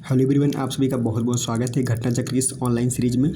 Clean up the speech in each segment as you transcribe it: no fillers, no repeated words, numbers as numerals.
Hello everyone, आप सभी का बहुत बहुत स्वागत है घटना चक्र इस ऑनलाइन सीरीज में।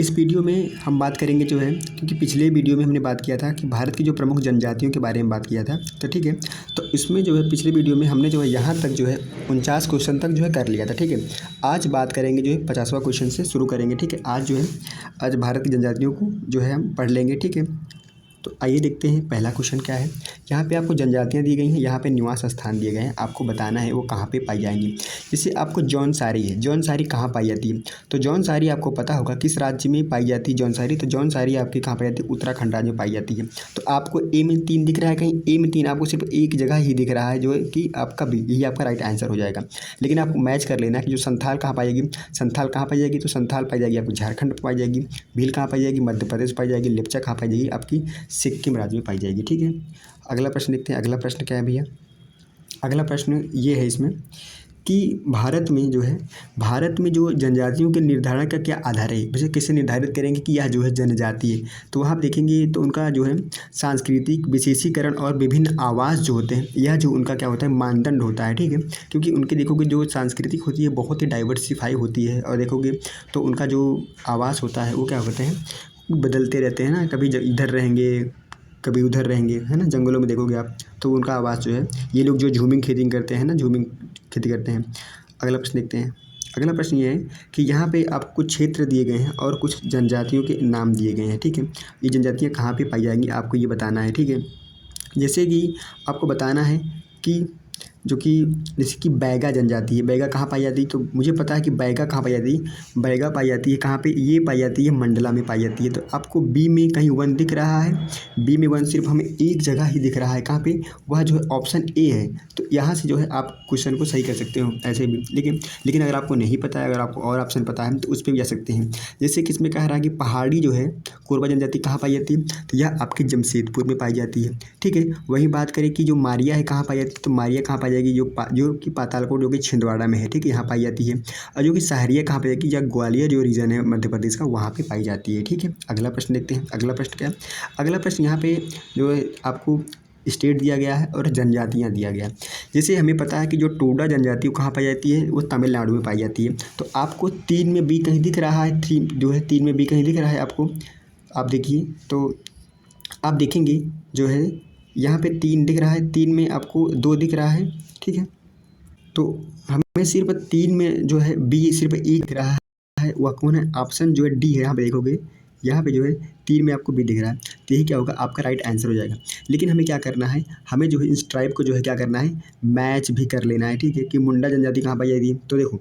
इस वीडियो में हम बात करेंगे जो है, क्योंकि पिछले वीडियो में हमने बात किया था कि भारत की जो प्रमुख जनजातियों के बारे में बात किया था, तो ठीक है। तो इसमें जो है पिछले वीडियो में हमने जो है यहाँ तक जो है 49 क्वेश्चन तक जो है कर लिया था, ठीक है। आज बात करेंगे जो है 50वां क्वेश्चन से शुरू करेंगे, ठीक है। आज भारत की जनजातियों को जो है हम पढ़ लेंगे, ठीक है। तो आइए देखते हैं पहला क्वेश्चन क्या है। यहाँ पे आपको जनजातियाँ दी गई हैं, यहाँ पे निवास स्थान दिए गए हैं, आपको बताना है वो कहाँ पे पाई जाएंगी। जैसे आपको जौनसारी है, जौनसारी कहाँ पाई जाती है, तो जौनसारी आपको पता होगा किस राज्य में पाई जाती है जौनसारी। तो जौनसारी आपकी कहाँ पाई जाती है, उत्तराखंड राज्य में पाई जाती है। तो आपको ए में 3 दिख रहा है, कहीं ए में 3 आपको सिर्फ एक जगह ही दिख रहा है, जो है कि आपका बी, यही आपका राइट आंसर हो जाएगा। लेकिन आपको मैच कर लेना है कि जो संथाल कहाँ पाई जाएगी, संथाल कहाँ पाई जाएगी, तो संथाल पाई जाएगी आपको झारखंड पाई जाएगी। भील कहाँ पाई जाएगी, मध्य प्रदेश पाई जाएगी। लेप्चा कहाँ पाई जाएगी, आपकी सिक्किम राज्य में पाई जाएगी, ठीक है। अगला प्रश्न देखते हैं। अगला प्रश्न क्या है भैया, अगला प्रश्न ये है इसमें कि भारत में जो जनजातियों के निर्धारण का क्या आधार है, वैसे कैसे निर्धारित करेंगे कि यह जो है जनजाति है। तो वहाँ आप देखेंगे तो उनका जो है सांस्कृतिक विशेषीकरण और विभिन्न आवास जो होते हैं, यह जो उनका क्या होता है मानदंड होता है, ठीक है। क्योंकि उनके देखोगे जो सांस्कृतिक होती है बहुत ही डाइवर्सिफाई होती है, और देखोगे तो उनका जो आवास होता है वो क्या होते हैं, बदलते रहते हैं ना, कभी इधर रहेंगे कभी उधर रहेंगे, है ना। जंगलों में देखोगे आप तो उनका आवास जो है, ये लोग जो झूमिंग खेती करते हैं ना, झूमिंग खेती करते हैं। अगला प्रश्न देखते हैं। अगला प्रश्न ये है कि यहाँ पे आपको कुछ क्षेत्र दिए गए हैं और कुछ जनजातियों के नाम दिए गए हैं, ठीक है। ये जनजातियाँ कहाँ पे पाई जाएंगी आपको ये बताना है, ठीक है। जैसे कि आपको बताना है कि जैसे कि बैगा जनजाति है, बैगा कहाँ पाई जाती है, तो मुझे पता है कि बैगा कहाँ पाई जाती है, बैगा पाई जाती है कहाँ पे, ये पाई जाती है मंडला में पाई जाती है। तो आपको बी में कहीं 1 दिख रहा है, बी में 1 सिर्फ हमें एक जगह ही दिख रहा है, कहाँ पे, वह जो है ऑप्शन ए है। तो यहाँ से जो है आप क्वेश्चन को सही कर सकते हो ऐसे भी। लेकिन अगर आपको नहीं पता है, अगर आपको और ऑप्शन पता है तो उस पर भी जा सकते हैं। जैसे कि इसमें कह रहा है कि पहाड़ी जो है कोरबा जनजाति कहाँ पाई जाती है, तो यह आपके जमशेदपुर में पाई जाती है, ठीक है। वहीं बात करें कि जो मारिया है कहाँ पाई जाती है, तो मारिया कहाँ पाई जाएगी, जो कि पातालकोट जो कि छिंदवाड़ा में है, ठीक है, यहाँ पाई जाती है। और जो कि सहरिया कहाँ पाई जाएगी, या ग्वालियर जो रीजन है मध्य प्रदेश का, वहाँ पे पाई जाती है, ठीक है। अगला प्रश्न देखते हैं। अगला प्रश्न क्या है, अगला प्रश्न यहाँ पे जो है आपको स्टेट दिया गया है और जनजातियाँ दिया गया है। जैसे हमें पता है कि जो टोडा जनजाति कहाँ पाई जाती है, वो तमिलनाडु में पाई जाती है। तो आपको 3 में बी कहीं दिख रहा है, 3 में बी कहीं दिख रहा है आपको, आप देखिए तो आप देखेंगे जो है यहाँ पे 3 दिख रहा है, 3 में आपको 2 दिख रहा है, ठीक है। तो हमें सिर्फ 3 में जो है बी सिर्फ एक दिख रहा है, वह कौन है, ऑप्शन जो है डी है। यहाँ पे देखोगे, यहाँ पे जो है 3 में आपको बी दिख रहा है, तो यही क्या होगा, आपका राइट आंसर हो जाएगा। लेकिन हमें क्या करना है, हमें जो है इस ट्राइब को जो है क्या करना है, मैच भी कर लेना है, ठीक है। कि मुंडा जनजाति कहाँ पाई जाती है, तो देखो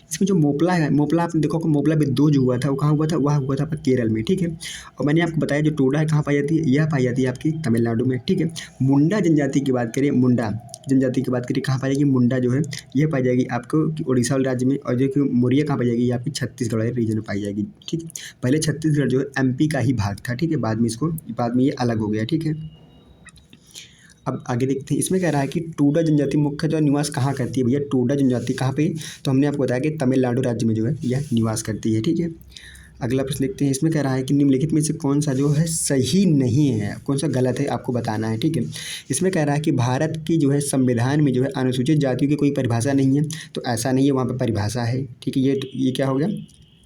इसमें जो मोपला है, मोपला आपने देखो कि मोपला में 2 जो हुआ था वो कहाँ हुआ था, वह हुआ था आपका केरल में, ठीक है। और मैंने आपको बताया जो टोडा है कहाँ पाई जाती है, यह पाई जाती है आपकी तमिलनाडु में, ठीक है। मुंडा जनजाति की बात करें, मुंडा जनजाति की बात करें कहाँ पाई जाएगी, मुंडा जो है यह पाई जाएगी आपको उड़ीसा वाले राज्य में। और जो कि मोरिया कहाँ पाई जाएगी, ये आपकी छत्तीसगढ़ वाले रीजन में पाई जाएगी, ठीक है। पहले छत्तीसगढ़ जो है एमपी का ही भाग था, ठीक है, बाद में ये अलग हो गया, ठीक है। अब आगे देखते हैं। इसमें कह रहा है कि टोडा जनजाति मुख्यतः निवास कहाँ करती है भैया, टोडा जनजाति कहाँ पे, तो हमने आपको बताया कि तमिलनाडु राज्य में जो है यह निवास करती है, ठीक है। अगला प्रश्न देखते हैं। इसमें कह रहा है कि निम्नलिखित में से कौन सा जो है सही नहीं है, कौन सा गलत है, आपको बताना है, ठीक है। इसमें कह रहा है कि भारत की जो है संविधान में जो है अनुसूचित जातियों की कोई परिभाषा नहीं है, तो ऐसा नहीं है, वहाँ पर परिभाषा है, ठीक है। ये क्या हो गया,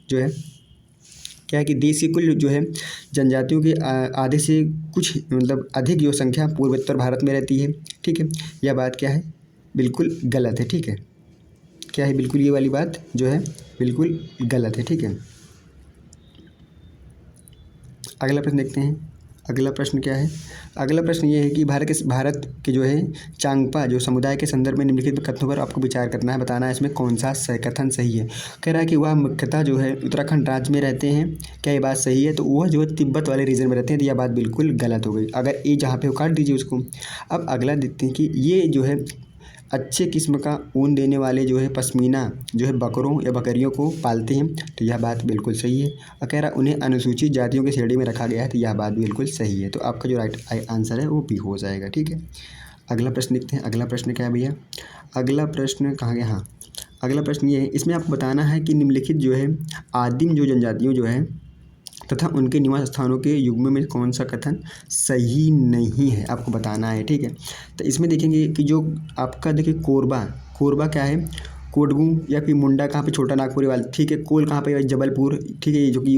जो है क्या है कि देश की कुल जो है जनजातियों के आधे से कुछ मतलब अधिक जो संख्या पूर्वोत्तर भारत में रहती है, ठीक है। यह बात क्या है, बिल्कुल गलत है, ठीक है। क्या है, बिल्कुल ये वाली बात जो है बिल्कुल गलत है, ठीक है। अगला प्रश्न देखते हैं। अगला प्रश्न क्या है, अगला प्रश्न ये है कि भारत के जो है चांगपा जो समुदाय के संदर्भ में निम्नलिखित कथनों पर आपको विचार करना है, बताना है इसमें कौन सा कथन सही है। कह रहा है कि वह मुख्यतः जो है उत्तराखंड राज्य में रहते हैं, क्या ये बात सही है, तो वह जो है तिब्बत वाले रीजन में रहते हैं, तो यह बात बिल्कुल गलत हो गई। अगर ए जहाँ पे हो काट दीजिए उसको। अब अगला देखते हैं कि ये जो है अच्छे किस्म का ऊन देने वाले जो है पश्मीना जो है बकरों या बकरियों को पालते हैं, तो यह बात बिल्कुल सही है। और कह रहा उन्हें अनुसूचित जातियों की श्रेणी में रखा गया है, तो यह बात बिल्कुल सही है। तो आपका जो राइट आंसर है वो बी हो जाएगा, ठीक है। अगला प्रश्न देखते हैं। अगला प्रश्न क्या है भैया, अगला प्रश्न कहाँ गया, हाँ अगला प्रश्न ये है, इसमें आपको बताना है कि निम्नलिखित जो है आदिम जो जनजातियों जो है तथा उनके निवास स्थानों के युग्म में कौन सा कथन सही नहीं है, आपको बताना है, ठीक है। तो इसमें देखेंगे कि जो आपका देखिए कोरबा क्या है, कोडगू या फिर मुंडा कहाँ पे, छोटा नागपुर वाला, ठीक है। कोल कहाँ पे, जबलपुर, ठीक है, ये जो कि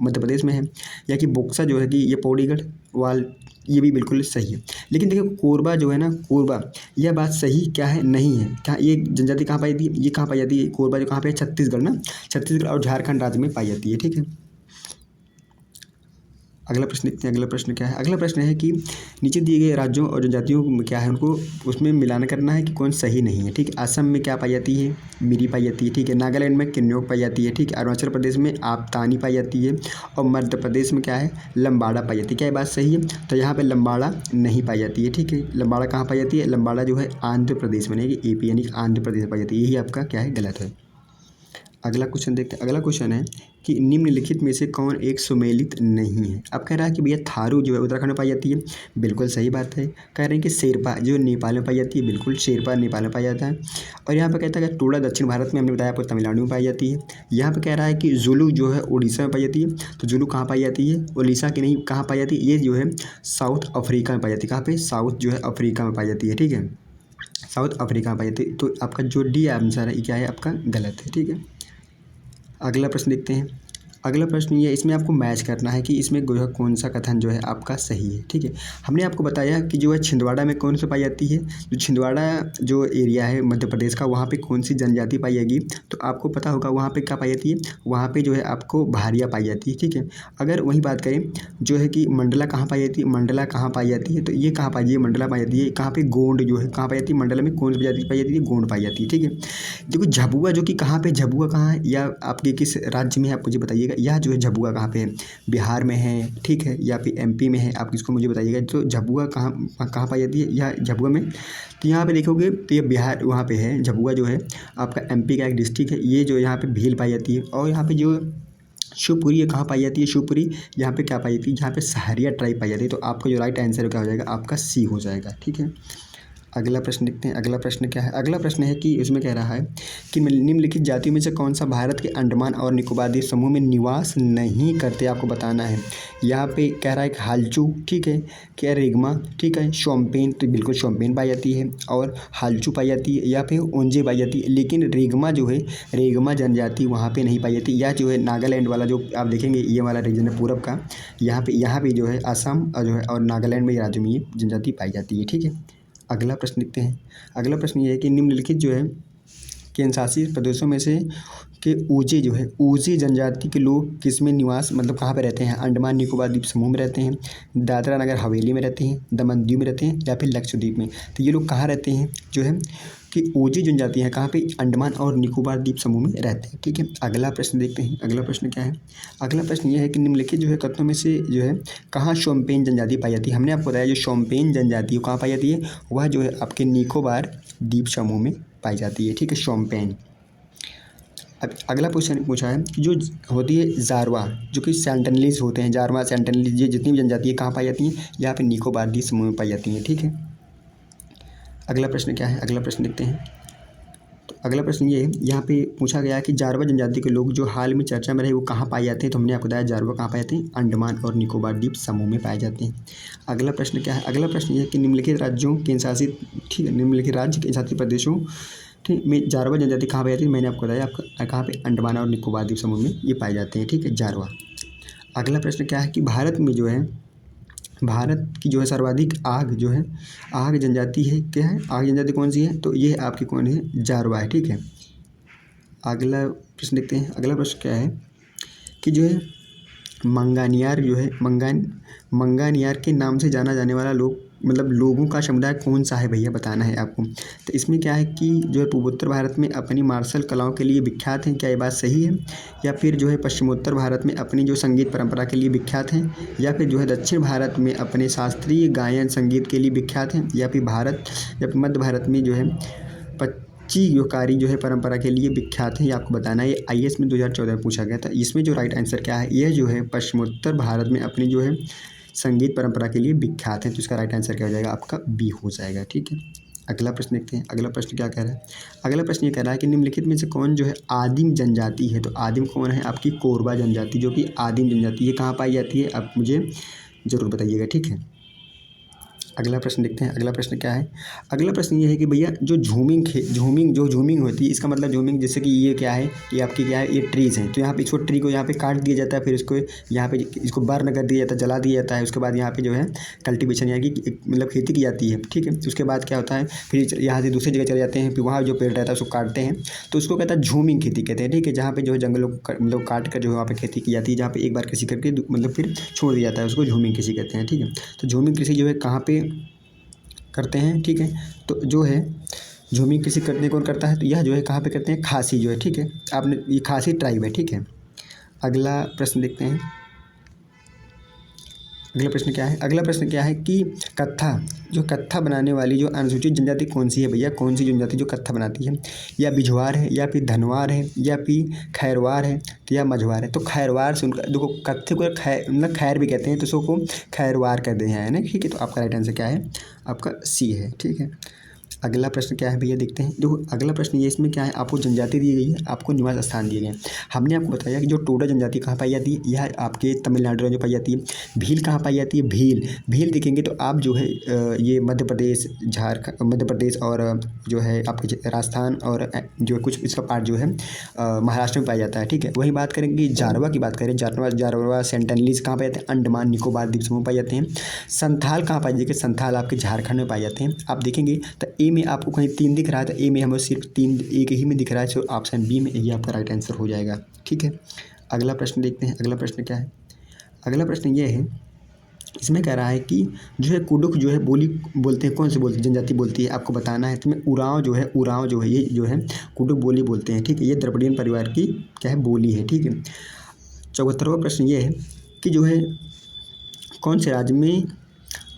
मध्य प्रदेश में है। या कि बोक्सा जो है कि ये पौड़ीगढ़ वाल, ये भी बिल्कुल सही है। लेकिन देखिए कोरबा जो है ना, कोरबा, यह बात सही क्या है, नहीं है। कहाँ ये जनजाति कहाँ पाई जाती है, ये कहाँ पाई जाती है, कोरबा जो कहाँ पे है, छत्तीसगढ़ ना, छत्तीसगढ़ और झारखंड राज्य में पाई जाती है, ठीक है। अगला प्रश्न देखते हैं। अगला प्रश्न क्या है, अगला प्रश्न है कि नीचे दिए गए राज्यों और जनजातियों में क्या है, उनको उसमें मिलान करना है कि कौन सही नहीं है, ठीक है। असम में क्या पाई जाती है, मिरी पाई जाती है, ठीक है। नागालैंड में किन्नौर पाई जाती है, ठीक है। अरुणाचल प्रदेश में आपतानी पाई जाती है। और मध्य प्रदेश में क्या है, लंबाड़ा पाई जाती है। क्या ये बात सही है, तो यहाँ पर लंबाड़ा नहीं पाई जाती है, ठीक है। लंबाड़ा कहाँ पाई जाती है, लंबाड़ा जो है आंध्र प्रदेश में, नहीं AP यानी आंध्र प्रदेश में पाई जाती है। यही आपका क्या है, गलत है। अगला क्वेश्चन देखते हैं। अगला क्वेश्चन है कि निम्नलिखित में से कौन एक सुमेलित नहीं है। अब कह रहा है कि भैया थारू जो है उत्तराखंड में पाई जाती है, बिल्कुल सही बात है। कह रहे हैं कि शेरपा जो नेपाल में पाई जाती है, बिल्कुल शेरपा नेपाल में पाया जाता है। और यहाँ पे कहता है कि टोडा दक्षिण भारत में, हमने बताया आपको तमिलनाडु में पाई जाती है। यहाँ पे कह रहा है कि जुलू जो है उड़ीसा में पाई जाती है, तो जुलू कहाँ पाई जाती है, उड़ीसा की नहीं, कहाँ पाई जाती है, ये जो है साउथ अफ्रीका में पाई जाती है। कहाँ पे, साउथ जो है अफ्रीका में पाई जाती है, ठीक है। साउथ अफ्रीका में पाई जाती है। तो आपका जो डी आंसर है ये क्या है, आपका गलत है, ठीक है। अगला प्रश्न देखते हैं। अगला प्रश्न ये, इसमें आपको मैच करना है कि इसमें जो है कौन सा कथन जो है आपका सही है, ठीक है। हमने आपको बताया कि जो है छिंदवाड़ा में कौन सी पाई जाती है, जो छिंदवाड़ा जो एरिया है मध्य प्रदेश का, वहाँ पे कौन सी जनजाति पाई जाएगी, तो आपको पता होगा वहाँ पे क्या पाई जाती है, वहाँ पे जो है आपको भारिया पाई जाती है, ठीक है। अगर वही बात करें जो है कि मंडला कहाँ पाई जाती है, मंडला कहाँ पाई जाती है, तो ये कहाँ पाई जाती है, मंडला पाई जाती है कहाँ पे, गोंड जो है कहाँ पाई जाती है, मंडला में कौन सी प्रजाति पाई जाती है, गोंड पाई जाती है, ठीक है। देखो झबुआ जो कि कहाँ पे, झबुआ कहाँ है, या आपके किस राज्य में है, आप मुझे बताइएगा। यह जो है झबुआ कहाँ पे है, बिहार में है, ठीक है, या फिर MP में है, आप इसको मुझे बताइएगा। तो झबुआ कहाँ कहाँ पाई जाती है, यह झबुआ में, तो यहाँ पे देखोगे तो ये बिहार वहाँ पे है। झबुआ जो है आपका MP का एक डिस्ट्रिक्ट है। ये जो यहाँ पे भील पाई जाती है। और यहाँ पे जो शिवपुरी है, कहाँ पाई जाती है, शिवपुरी यहाँ पे क्या पाई जाती है, यहाँ पे सहारिया ट्राइब पाई जाती है। तो आपका जो राइट आंसर क्या हो जाएगा, आपका C हो जाएगा, ठीक है। अगला प्रश्न देखते हैं। अगला प्रश्न क्या है, अगला प्रश्न है कि इसमें कह रहा है कि निम्नलिखित जातियों में से कौन सा भारत के अंडमान और निकोबार द्वीप समूह में निवास नहीं करते, आपको बताना है। यहाँ पे कह रहा है कि हालचू, ठीक है, क्या रेगमा, ठीक है, शोम्पेन, तो बिल्कुल शोम्पेन पाई जाती है। और हालचू पाई जाती है, या फिर ओंजे पाई जाती है। लेकिन रेगमा जो है, रेगमा जनजाति वहाँ पर नहीं पाई जाती। या जो है नागालैंड वाला जो आप देखेंगे, ये वाला रीजन है पूरब का, यहाँ पे जो है असम और जो है और नागालैंड में राज्य में ये जनजाति पाई जाती है, ठीक है। अगला प्रश्न देखते हैं। अगला प्रश्न ये है कि निम्नलिखित जो है केंद्र शासित प्रदेशों में से के ऊजे जो है, ऊजे जनजाति के लोग किस में निवास, मतलब कहाँ पे रहते हैं, अंडमान निकोबार द्वीप समूह में रहते हैं, दादरा नगर हवेली में रहते हैं, दमन दीव में रहते हैं, या फिर लक्षद्वीप में। तो ये लोग कहाँ रहते हैं, जो है कि ऊजी जनजाति हैं कहाँ पे, अंडमान और निकोबार द्वीप समूह में रहते हैं, ठीक है। अगला प्रश्न देखते हैं। अगला प्रश्न क्या है, अगला प्रश्न ये है कि निम्नलिखित जो है कथनों में से जो है कहाँ शोम्पेन जनजाति पाई जाती है। हमने आपको बताया जो शोम्पेन जनजाति कहाँ पाई जाती है, वह जो है आपके निकोबार द्वीप समूह में पाई जाती है, ठीक है, शोम्पेन। अब अगला क्वेश्चन पूछा है कि जो होती है जारवा, जो कि सेंटनलीज होते हैं, जारवा सेंटनलीज, ये जितनी भी जनजाति है कहाँ पाई जाती हैं, यहाँ पे निकोबार द्वीप समूह में पाई जाती हैं, ठीक है। अगला प्रश्न क्या है, अगला प्रश्न देखते हैं। तो अगला प्रश्न ये है, यहाँ पे पूछा गया कि जारवा जनजाति के लोग जो हाल में चर्चा में रहे वो कहाँ पाए जाते हैं। तो हमने आपको बताया जारवा कहाँ पाए जाते हैं, अंडमान और निकोबार द्वीप समूह में पाए जाते हैं। अगला प्रश्न क्या है, अगला प्रश्न ये है कि निम्नलिखित राज्यों केंद्र शासित, ठीक है, निम्नलिखित राज्य केंद्र शासित प्रदेशों ठीक में जारवा जनजाति कहाँ पाई जाती है। मैंने आपको बताया आपका कहाँ पे, अंडमान और निकोबार द्वीप समूह में ये पाए जाते हैं, ठीक है, जारवा। अगला प्रश्न क्या है कि भारत में जो है, भारत की जो है सर्वाधिक आग जो है, आग जनजाति है, क्या है, आग जनजाति कौन सी है, तो ये आपकी कौन है, जारवा है, ठीक है। अगला प्रश्न देखते हैं। अगला प्रश्न क्या है कि जो है मंगानियार जो है, मंगानियार के नाम से जाना जाने वाला लोग, मतलब लोगों का समुदाय कौन सा है भैया, बताना है आपको। तो इसमें क्या है कि जो है पूर्वोत्तर भारत में अपनी मार्शल कलाओं के लिए विख्यात हैं, क्या ये बात सही है, या फिर जो है पश्चिमोत्तर भारत में अपनी जो संगीत परंपरा के लिए विख्यात हैं, या फिर जो है दक्षिण भारत में अपने शास्त्रीय गायन संगीत के लिए विख्यात हैं, या फिर मध्य भारत में जो है पच्चीकारी जो है परंपरा के लिए विख्यात है। ये आपको बताना है। ये IAS में 2014 में पूछा गया था। इसमें जो राइट आंसर क्या है, यह जो है पश्चिमोत्तर भारत में अपनी जो है संगीत परंपरा के लिए विख्यात है। तो इसका राइट आंसर क्या हो जाएगा, आपका B हो जाएगा, ठीक है। अगला प्रश्न देखते हैं। अगला प्रश्न क्या कह रहा है, अगला प्रश्न ये कह रहा है कि निम्नलिखित में से कौन जो है आदिम जनजाति है। तो आदिम कौन है, आपकी कोरबा जनजाति, जो कि आदिम जनजाति, ये कहाँ पाई जाती है, आप मुझे ज़रूर बताइएगा, ठीक है। अगला प्रश्न देखते हैं। अगला प्रश्न क्या है? अगला प्रश्न ये है कि भैया जो झूमिंग होती है, इसका मतलब झूमिंग, जैसे कि ये क्या है, ये आपकी क्या है, ये ट्रीज़ हैं, तो यहाँ पे इसको ट्री को यहाँ पे काट दिया जाता है, फिर इसको यहाँ पे इसको बर्न कर दिया जाता है, जला दिया जाता है। उसके बाद यहाँ पे जो है कल्टीवेशन यानी कि मतलब खेती की जाती है, ठीक है। उसके बाद क्या होता है, फिर यहाँ से दूसरी जगह चले जाते हैं, फिर वहाँ जो पेड़ रहता है उसको काटते हैं, तो उसको कहता है झूमिंग खेती कहते हैं, ठीक है। जहाँ पे जो है जंगलों को मतलब काट कर जो है वहाँ पे खेती की जाती है, जहाँ पे एक बार कृषि करके मतलब फिर छोड़ दिया जाता है, उसको झूमिंग कृषि कहते हैं, ठीक है। तो झूमिंग कृषि जो है कहाँ पे करते हैं, ठीक है। तो जो है झूमिंग कृषि करने कौन करता है, तो यह जो है कहाँ पे करते हैं, खासी जो है, ठीक है। आपने ये खासी ट्राइब है, ठीक है। अगला प्रश्न देखते हैं। अगला प्रश्न क्या है? अगला प्रश्न क्या है कि कत्था बनाने वाली जो अनुसूचित जनजाति कौन सी है भैया? कौन सी जनजाति जो कत्था बनाती है? या बिझवार है, या फिर धनवार है, या फिर खैरवार है, तो या मझवार है। तो खैरवार से उनका देखो, कत्थे को मतलब खैर भी कहते हैं, तो उसको खैरवार कहते हैं, है ना, ठीक है। तो आपका राइट आंसर क्या है? आपका सी है, ठीक है। अगला प्रश्न क्या है भैया? देखते हैं। देखो अगला प्रश्न ये, इसमें क्या है, आपको जनजाति दी गई है, आपको निवास स्थान दिए गए हैं। हमने आपको बताया कि जो टोडा जनजाति कहाँ पाई जाती है, यह आपके तमिलनाडु में जो पाई जाती है। भील कहाँ पाई जाती है? भील देखेंगे तो आप जो है ये मध्य प्रदेश और जो है आपके राजस्थान और जो है कुछ इसका पार्ट जो है महाराष्ट्र में पाया जाता है, ठीक है। वही बात करेंगे जारवा की, बात करें जारवा सेंटनलीज कहाँ पाए जाते हैं? अंडमान निकोबार द्वीप समूह पाए जाते हैं। संथाल कहाँ पाए जाते हैं? संथाल आपके झारखंड में पाए जाते हैं। आप देखेंगे तो ए में आपको कहीं 3 दिख रहा है, तो ए में हमें सिर्फ 3 एक ही में दिख रहा है, तो ऑप्शन बी में यही आपका राइट आंसर हो जाएगा, ठीक है। अगला प्रश्न देखते हैं। अगला प्रश्न क्या है? अगला प्रश्न ये है, इसमें कह रहा है कि जो है कुडुख जो है बोली बोलते हैं, कौन सी बोलती जनजाति बोलती है, आपको बताना है। तो मैं उरांव जो है ये जो है कुडुख बोली बोलते हैं, ठीक है। ये द्रविड़ियन परिवार की क्या है, बोली है, ठीक है। 74वां प्रश्न ये है कि जो है कौन से राज्य में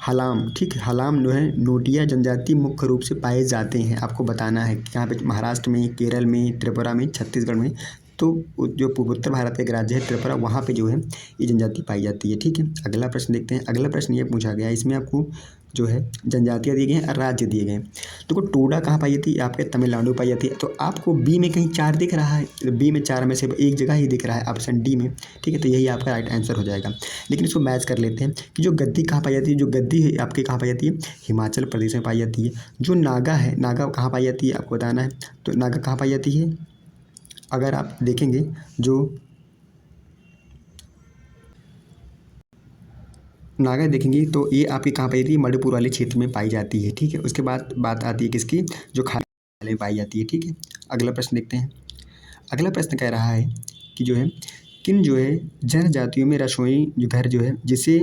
हलाम, ठीक है, हलाम जो है नोटिया जनजाति मुख्य रूप से पाए जाते हैं, आपको बताना है। यहाँ पे महाराष्ट्र में, केरल में, त्रिपुरा में, छत्तीसगढ़ में। तो जो पूर्वोत्तर भारत का एक राज्य है त्रिपुरा, वहाँ पे जो है ये जनजाति पाई जाती है, ठीक है। अगला प्रश्न देखते हैं। अगला प्रश्न ये पूछा गया है, इसमें आपको जो है जनजातियाँ दिए गए हैं और राज्य दिए गए हैं। देखो टोडा कहाँ पाई जाती है? आपके तमिलनाडु पाई जाती है। तो आपको बी में कहीं 4 दिख रहा है, तो बी में 4 में से एक जगह ही दिख रहा है, ऑप्शन डी में, ठीक है। तो यही आपका राइट आंसर हो जाएगा। लेकिन इसको मैच कर लेते हैं कि जो गद्दी कहाँ पाई जाती है। जो गद्दी है आपके कहाँ पाई जाती है? हिमाचल प्रदेश में पाई जाती है। जो नागा है, नागा कहाँ पाई जाती है, आपको बताना है। तो नागा कहाँ पाई जाती है? अगर आप देखेंगे जो नागा देखेंगे तो ये आपकी कहाँ पाई जाती है? मणिपुर वाले क्षेत्र में पाई जाती है, ठीक है। उसके बाद बात आती है किसकी? जो खाड़ी में पाई जाती है, ठीक है। अगला प्रश्न देखते हैं। अगला प्रश्न कह रहा है कि जो है किन जो है जनजातियों में रसोई जो घर जो है जिसे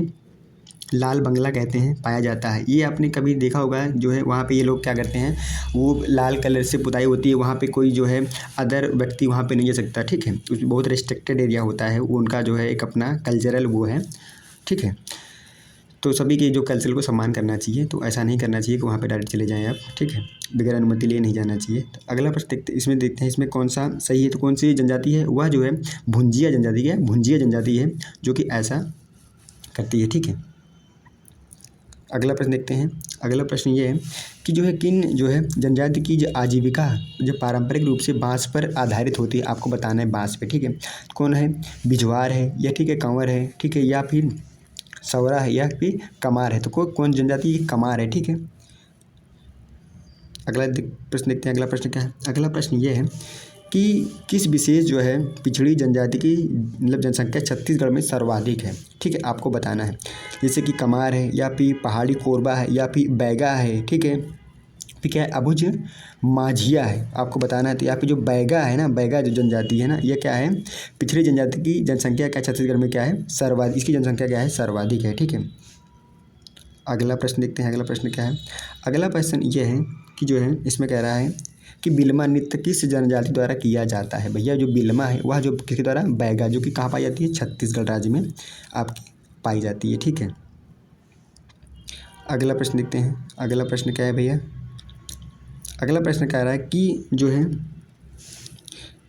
लाल बंगला कहते हैं पाया जाता है। ये आपने कभी देखा होगा, जो है वहाँ पे ये लोग क्या करते हैं, वो लाल कलर से पुताई होती है, वहाँ पे कोई जो है अदर व्यक्ति वहाँ पे नहीं जा सकता, ठीक है। उसमें बहुत रिस्ट्रिक्टेड एरिया होता है, वो उनका जो है एक अपना कल्चरल वो है, ठीक है। तो सभी के जो कल्चर को सम्मान करना चाहिए, तो ऐसा नहीं करना चाहिए कि वहाँ पे डायरेक्ट चले जाएँ आप, ठीक है, बगैर अनुमति लिए नहीं जाना चाहिए। तो अगला प्रश्न देखते हैं इसमें कौन सा सही है। तो कौन सी जनजाति है? वह जो है भुंजिया जनजाति है जो कि ऐसा करती है, ठीक है। अगला प्रश्न देखते हैं। अगला प्रश्न ये है कि जो है किन जो है जनजाति की जो आजीविका जो पारंपरिक रूप से बांस पर आधारित होती है, आपको बताना है बांस पे, ठीक है। कौन है? बिझवार है, या ठीक है कंवर है, ठीक है, या फिर सवरा है, या फिर कमार है। तो कौन जनजाति? कमार है, ठीक है। अगला प्रश्न देखते हैं। अगला प्रश्न क्या है? अगला प्रश्न ये है कि किस विशेष जो है पिछड़ी जनजाति की मतलब जनसंख्या छत्तीसगढ़ में सर्वाधिक है, ठीक है, आपको बताना है। जैसे कि कमार है, या फिर पहाड़ी कोरबा है, या फिर बैगा है, ठीक है, फिर क्या है अबुझ माझिया है, आपको बताना है। तो यहाँ पे जो बैगा है ना, बैगा जो जनजाति है ना, ये क्या है, पिछड़ी जनजाति की जनसंख्या क्या छत्तीसगढ़ में क्या है? सर्वाधिक, इसकी जनसंख्या क्या है? सर्वाधिक है, ठीक है। अगला प्रश्न देखते हैं। अगला प्रश्न क्या है? अगला प्रश्न ये है कि जो है इसमें कह रहा है कि बिलमा नृत्य किस जनजाति द्वारा किया जाता है। भैया जो बिलमा है वह जो किसके द्वारा? बैगा, जो कि कहाँ पाई जाती है? छत्तीसगढ़ राज्य में आपकी पाई जाती है, ठीक है। अगला प्रश्न देखते हैं। अगला प्रश्न क्या है भैया? अगला प्रश्न कह रहा है कि जो है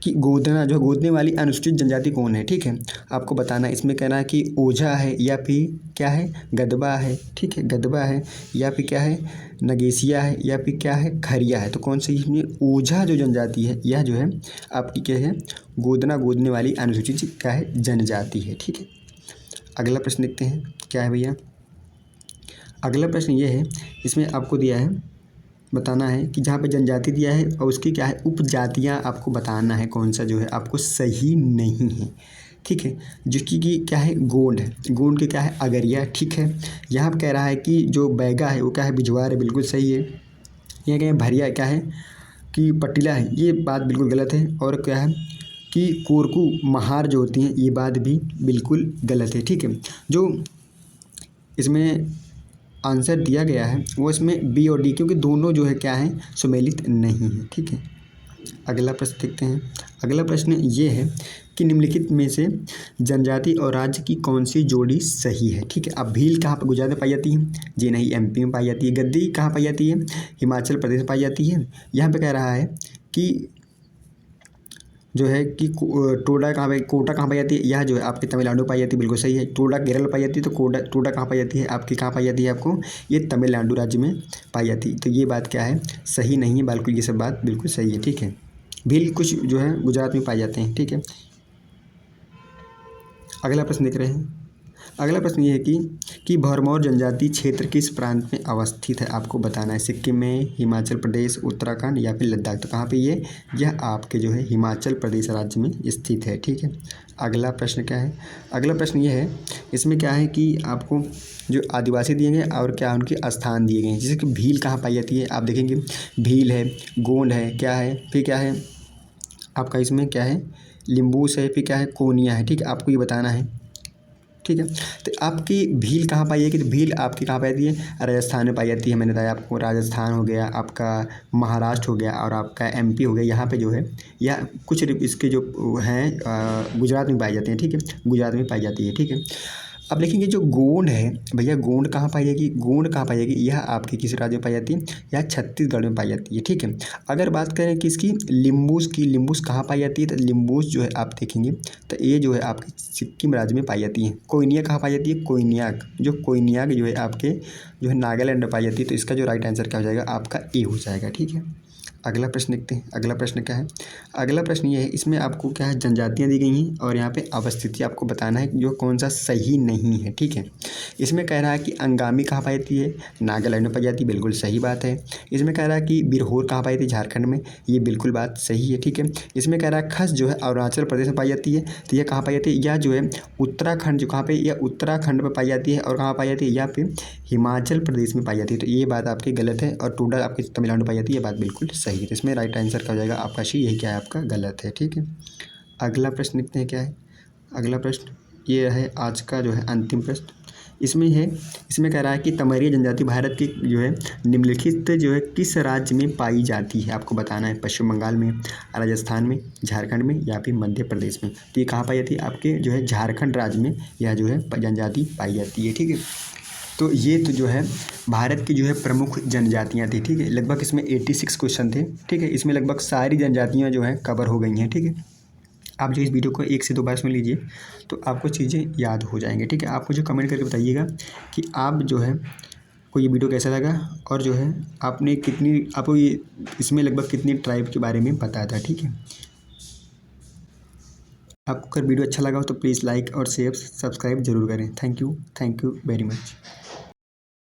कि गोदने वाली अनुसूचित जनजाति कौन है, ठीक है, आपको बताना है। इसमें कहना है कि ओझा है, या फिर क्या है गदबा है, ठीक है, गदबा है, या फिर क्या है नगेसिया है, या फिर क्या है खरिया है। तो कौन सी इसमें ओझा जो जनजाति है यह जो है आपकी क्या है गोदने वाली अनुसूचित क्या है जनजाति है, ठीक है। अगला प्रश्न देखते हैं क्या है भैया? अगला प्रश्न ये है, इसमें आपको दिया है बताना है कि जहाँ पे जनजाति दिया है और उसकी क्या है उपजातियाँ आपको बताना है कौन सा जो है आपको सही नहीं है। ठीक है, जिसकी की क्या है गोंड है, गोंड के क्या है अगरिया। ठीक है, यहाँ पे कह रहा है कि जो बैगा है वो क्या है बिजवार है, बिल्कुल सही है। यहाँ क्या है भरिया क्या है कि पटीला है, ये बात बिल्कुल गलत है। और क्या है कि कोरकू महार जो होती हैं, ये बात भी बिल्कुल गलत है। ठीक है, जो इसमें आंसर दिया गया है वो इसमें बी और डी, क्योंकि दोनों जो है क्या है सुमेलित नहीं है। ठीक है, अगला प्रश्न देखते हैं। अगला प्रश्न ये है कि निम्नलिखित में से जनजाति और राज्य की कौन सी जोड़ी सही है। ठीक है, अब भील कहाँ पर गुजरात में पाई जाती है? जी नहीं, एमपी में पाई जाती है। गद्दी कहाँ पाई जाती है? हिमाचल प्रदेश में पाई जाती है। यहाँ पे कह रहा है कि जो है कि टोडा कहाँ पे कोटा कहाँ पाई जाती है? यह जो है आपके तमिलनाडु पाई जाती है, बिल्कुल सही है। टोडा केरल पाई जाती है, तो टोडा कहाँ पाई जाती है? आपकी कहाँ पाई जाती है? आपको ये तमिलनाडु राज्य में पाई जाती है। तो ये बात क्या है सही नहीं है, बिल्कुल ये सब बात बिल्कुल सही है। ठीक है, भील कुछ जो है गुजरात में पाए जाते हैं। ठीक है, अगला प्रश्न देख रहे हैं। अगला प्रश्न ये है कि भरमौर जनजाति क्षेत्र किस प्रांत में अवस्थित है? आपको बताना है, सिक्किम में, हिमाचल प्रदेश, उत्तराखंड या फिर लद्दाख। तो कहाँ पे ये यह आपके जो है हिमाचल प्रदेश राज्य में स्थित है। ठीक है, अगला प्रश्न क्या है? अगला प्रश्न ये है, इसमें क्या है कि आपको जो आदिवासी दिए गए और क्या उनके स्थान दिए गए हैं। जैसे कि भील कहाँ पाई जाती है, आप देखेंगे भील है, गोंड है, क्या है, फिर क्या है आपका इसमें क्या है लिम्बूस है, फिर क्या है कोनिया है। ठीक है, आपको ये बताना है। ठीक है, तो आपकी भील कहाँ पाई जाएगी? तो भील आपकी कहाँ पाई जाती है? राजस्थान में पाई जाती है। मैंने बताया आपको, राजस्थान हो गया, आपका महाराष्ट्र हो गया और आपका एमपी हो गया। यहाँ पे जो है या कुछ इसके जो हैं गुजरात में पाई जाते हैं। ठीक है, गुजरात में पाई जाती है। ठीक है, अब देखेंगे जो गोंड है भैया, गोंड कहाँ पाई जाएगी? गोंड कहाँ पाई जाएगी? यह आपके किस राज्य में पाई जाती है? यह छत्तीसगढ़ में पाई जाती है। ठीक है, अगर बात करें किसकी लिम्बूस की, लिम्बूस कहाँ पाई जाती है? तो लिम्बूस जो है आप देखेंगे तो ये जो है आपके सिक्किम राज्य में पाई जाती है। कोइनिया कहाँ पाई जाती है? कोइनियाक, जो कोइनियाक जो है आपके जो है नागालैंड में पाई जाती है। तो इसका जो राइट आंसर क्या हो जाएगा? आपका ए हो जाएगा। ठीक है, अगला प्रश्न देखते हैं। अगला प्रश्न क्या है? अगला प्रश्न ये है, इसमें आपको क्या है जनजातियाँ दी गई हैं और यहाँ पे अवस्थिति आपको बताना है जो कौन सा सही नहीं है। ठीक है, इसमें कह रहा है कि अंगामी कहाँ पाई जाती है? नागालैंड में पाई जाती है, बिल्कुल सही बात है। इसमें कह रहा है कि बिरहोर कहाँ पाई जाती है? झारखंड में, ये बिल्कुल बात सही है। ठीक है, इसमें कह रहा है खस जो है अरुणाचल प्रदेश में पाई जाती है। तो यह कहाँ पाई जाती है? यह जो है उत्तराखंड, जो कहाँ पे यह उत्तराखंड में पाई जाती है। और कहाँ पाई जाती है? यहाँ पे हिमाचल प्रदेश में पाई जाती है। तो ये बात आपकी गलत है। और टोडा आपकी तमिलनाडु पाई जाती है, ये बात बिल्कुल सही है। तो इसमें राइट आंसर क्या हो जाएगा? आपका सी, यही क्या है आपका गलत है। ठीक है, अगला प्रश्न देखते हैं क्या है। अगला प्रश्न ये है आज का जो है अंतिम प्रश्न। इसमें है, इसमें कह रहा है कि तमरिया जनजाति भारत की जो है निम्नलिखित जो है किस राज्य में पाई जाती है? आपको बताना है, पश्चिम बंगाल में, राजस्थान में, झारखंड में या फिर मध्य प्रदेश में। तो ये कहाँ पाई जाती है? आपके जो है झारखंड राज्य में यह जो है जनजाति पाई जाती है। ठीक है, तो ये तो जो है भारत की जो है प्रमुख जनजातियाँ थी। ठीक है, लगभग इसमें 86 क्वेश्चन थे। ठीक है, इसमें लगभग सारी जनजातियाँ जो हैं कवर हो गई हैं। ठीक है, आप जो इस वीडियो को 1 से 2 बार सुन लीजिए तो आपको चीज़ें याद हो जाएंगी। ठीक है, आप मुझे कमेंट करके बताइएगा कि आप जो है को ये वीडियो कैसा लगा और जो है आपने कितनी आपको ये इसमें लगभग कितनी ट्राइब के बारे में बताया था। ठीक है, आपको अगर वीडियो अच्छा लगा हो तो प्लीज़ लाइक और शेयर सब्सक्राइब जरूर करें। Thank you very much.